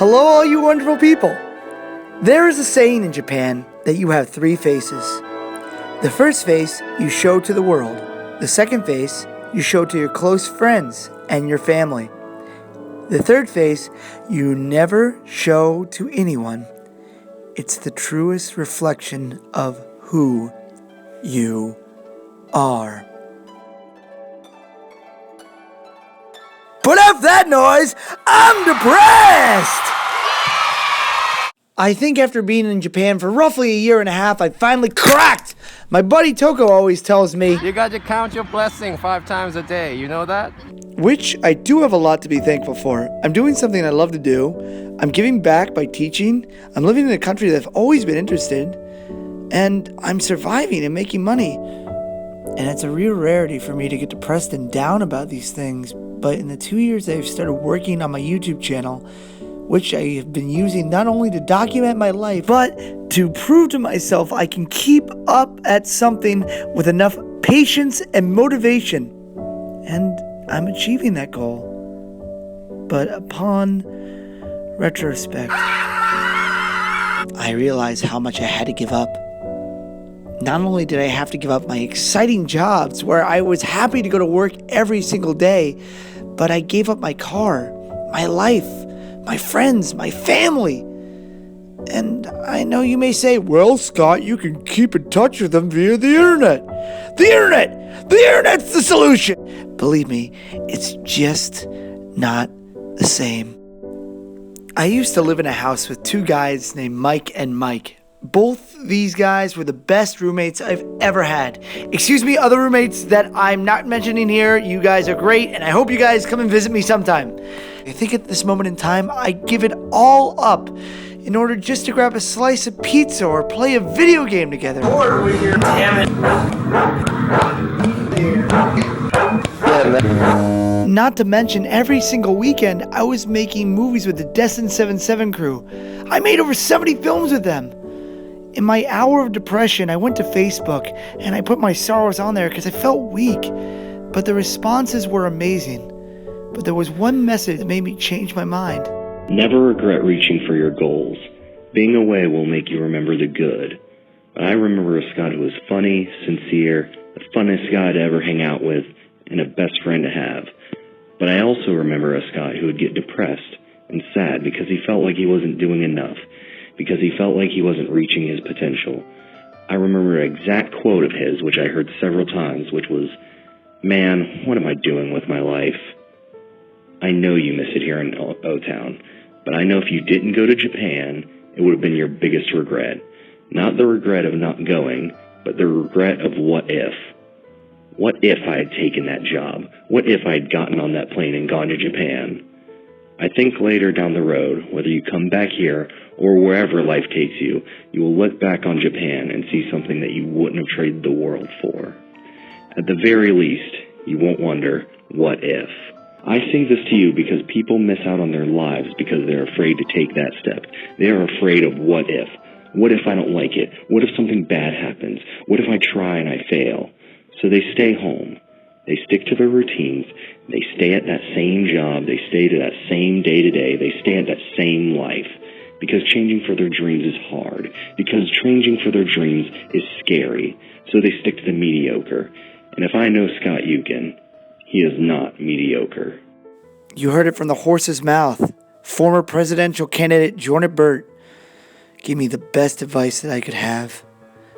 Hello, all you wonderful people. There is a saying in Japan that you have 3 faces. The first face you show to the world. The second face you show to your close friends and your family. The third face you never show to anyone. It's the truest reflection of who you are. Put up that noise! I'm depressed! I think after being in Japan for roughly a year and a half, I finally cracked! My buddy Toko always tells me, you got to count your blessing 5 times a day, you know that? Which I do have a lot to be thankful for. I'm doing something I love to do. I'm giving back by teaching. I'm living in a country that I've always been interested. And I'm surviving and making money. And it's a real rarity for me to get depressed and down about these things. But in the 2 years that I've started working on my YouTube channel, which I have been using not only to document my life, but to prove to myself I can keep up at something with enough patience and motivation. And I'm achieving that goal. But upon retrospect, I realized how much I had to give up. Not only did I have to give up my exciting jobs where I was happy to go to work every single day, but I gave up my car, my life, my friends, my family. And I know you may say, well, Scott, you can keep in touch with them via the internet. The internet! The internet's the solution! Believe me, it's just not the same. I used to live in a house with 2 guys named Mike and Mike. Both these guys were the best roommates I've ever had. Excuse me, other roommates that I'm not mentioning here. You guys are great, and I hope you guys come and visit me sometime. I think at this moment in time, I give it all up in order just to grab a slice of pizza or play a video game together. Damn it. Not to mention, every single weekend, I was making movies with the Destin 77 crew. I made over 70 films with them. In my hour of depression, I went to Facebook and I put my sorrows on there because I felt weak. But the responses were amazing. But there was one message that made me change my mind. Never regret reaching for your goals. Being away will make you remember the good. I remember a Scott who was funny, sincere, the funnest guy to ever hang out with, and a best friend to have. But I also remember a Scott who would get depressed and sad because he felt like he wasn't doing enough, because he felt like he wasn't reaching his potential. I remember an exact quote of his, which I heard several times, which was, man, what am I doing with my life? I know you miss it here in O-Town, but I know if you didn't go to Japan, it would have been your biggest regret. Not the regret of not going, but the regret of what if. What if I had taken that job? What if I had gotten on that plane and gone to Japan? I think later down the road, whether you come back here or wherever life takes you, you will look back on Japan and see something that you wouldn't have traded the world for. At the very least, you won't wonder, what if? I say this to you because people miss out on their lives because they're afraid to take that step. They are afraid of what if. What if I don't like it? What if something bad happens? What if I try and I fail? So they stay home. They stick to their routines. They stay at that same job. They stay to that same day-to-day. They stay at that same life. Because changing for their dreams is hard. Because changing for their dreams is scary. So they stick to the mediocre. And if I know Scott Yukin, he is not mediocre. You heard it from the horse's mouth. Former presidential candidate Jordan Burt gave me the best advice that I could have.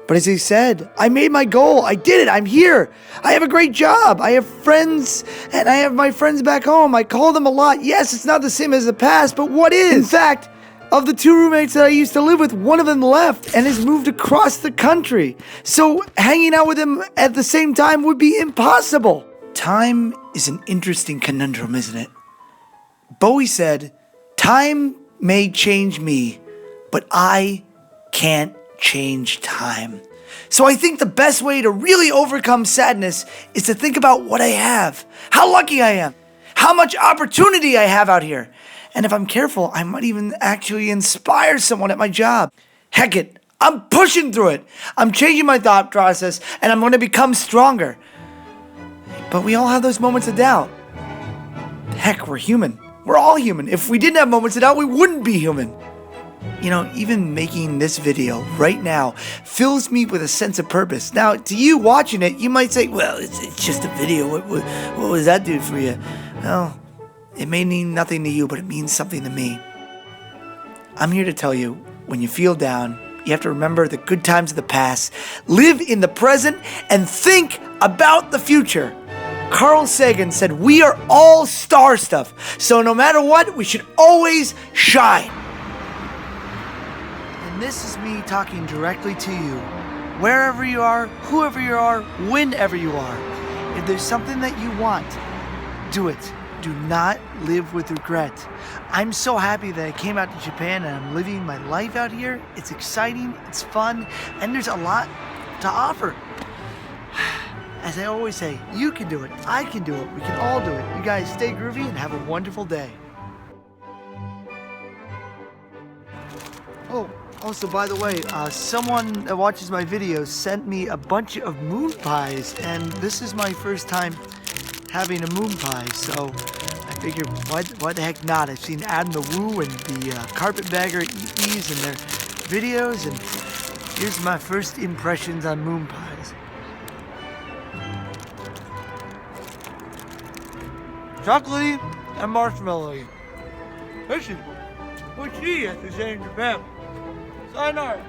But as he said, I made my goal. I did it. I'm here. I have a great job. I have friends, and I have my friends back home. I call them a lot. Yes, it's not the same as the past, but what is? In fact, of the 2 roommates that I used to live with, one of them left and has moved across the country. So hanging out with him at the same time would be impossible. Time is an interesting conundrum, isn't it? Bowie said, time may change me, but I can't change time. So I think the best way to really overcome sadness is to think about what I have, how lucky I am, how much opportunity I have out here. And if I'm careful, I might even actually inspire someone at my job. Heck it, I'm pushing through it. I'm changing my thought process, and I'm going to become stronger. But we all have those moments of doubt. Heck, we're human. We're all human. If we didn't have moments of doubt, we wouldn't be human. You know, even making this video right now fills me with a sense of purpose. Now, to you watching it, you might say, well, it's just a video. What was that do for you? Well, it may mean nothing to you, but it means something to me. I'm here to tell you, when you feel down, you have to remember the good times of the past, live in the present, and think about the future. Carl Sagan said, we are all star stuff, so no matter what, we should always shine. And this is me talking directly to you. Wherever you are, whoever you are, whenever you are. If there's something that you want, do it. Do not live with regret. I'm so happy that I came out to Japan and I'm living my life out here. It's exciting, it's fun, and there's a lot to offer. As I always say, you can do it, I can do it, we can all do it. You guys stay groovy and have a wonderful day. Oh, also by the way, someone that watches my videos sent me a bunch of moon pies, and this is my first time having a moon pie, so I figured, why the heck not? I've seen Adamthewoo and the Carpetbagger eat these in their videos, and here's my first impressions on moon pies. Chocolatey and marshmallowy. This is Fuji, as they say in Japan. Sayonara.